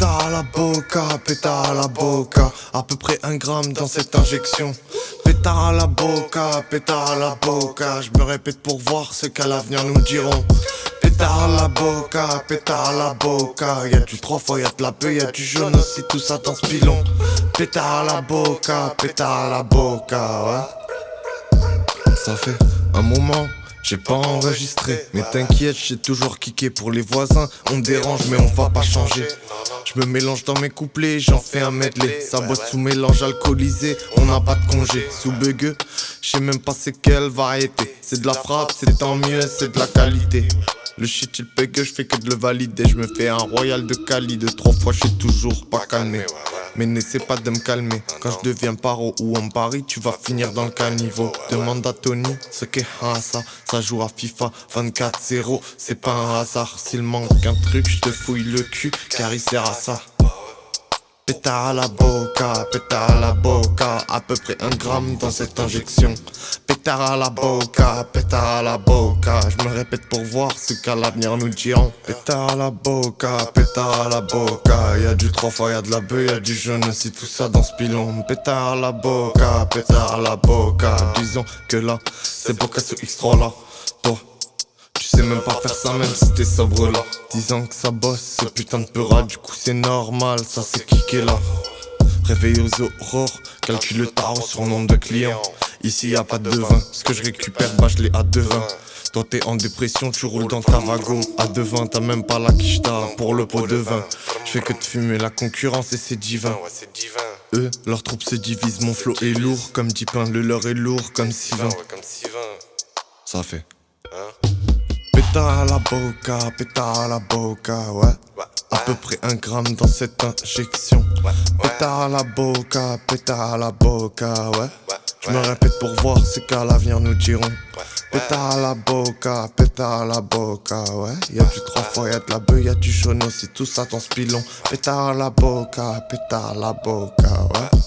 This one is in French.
Pétard à la boca, pétard à la boca. À peu près 1 gramme dans cette injection. Pétard à la boca, pétard à la boca. Je me répète pour voir ce qu'à l'avenir nous diront. Pétard à la boca, pétard à la boca. Y'a du 3 fois, y'a de la beuh, y'a du jaune aussi, tout ça dans ce pilon. Pétard à la boca, pétard à la boca, ouais. Ça fait un moment, j'ai pas enregistré. Mais t'inquiète, j'ai toujours kické pour les voisins. On dérange mais on va pas changer. Je me mélange dans mes couplets, j'en fais un medley. Ça bosse sous mélange alcoolisé, on n'a pas de congé. Sous bugueux, je sais même pas c'est quelle variété. C'est de la frappe, c'est tant mieux, c'est de la qualité. Le shit il bug, je fais que de le valider. Je me fais un royal de Cali. De 3 fois, je suis toujours pas calmé. Mais n'essaie pas de me calmer. Quand je deviens paro ou en Paris, tu vas finir dans le caniveau. Demande à Tony ce qu'est ça. Ça joue à FIFA 24-0. C'est pas un hasard. S'il manque un truc, je te fouille le cul. Car il sert à ça. Pétard à la boca, pétard à la boca. À peu près 1 gramme dans cette injection. Pétard à la boca, pétard à la boca. Je me répète pour voir ce qu'à l'avenir nous diront. Pétard à la boca, pétard à la boca. Y'a du 3 fois, y'a de la beuh, y'a du jaune aussi, tout ça dans ce pilon. Pétard à la boca, pétard à la boca. Disons que là, c'est Boca sous X3 là. Toi, tu sais même pas faire ça même si t'es sobre là. Disant que ça bosse, ce putain de peura. Du coup c'est normal, ça c'est kické là. Réveil aux aurores, calcule le tarot sur nombre de clients. Ici y a pas de vin, ce que je récupère bah je l'ai à 2,20. Toi t'es en dépression, tu roules dans ta wagon. À 2,20 t'as même pas la quicheta pour le pot de vin. Je fais que de fumer la concurrence et c'est divin. Eux, leur troupe se divise, mon flow est lourd comme 10 pains, le leur est lourd comme 6 vins. Ça fait pétard à la boca, pétard à la boca, ouais. À peu près 1 gramme dans cette injection. Pétard à la boca, pétard à la boca, ouais. Je me répète pour voir ce qu'à l'avenir nous diront. Pétard à la boca, pétard à la boca, ouais. Y'a du 3 fois, y'a de la beuh, y'a du jaune aussi, tout ça dans ce pilon. Pétard à la boca, pétard à la boca, ouais.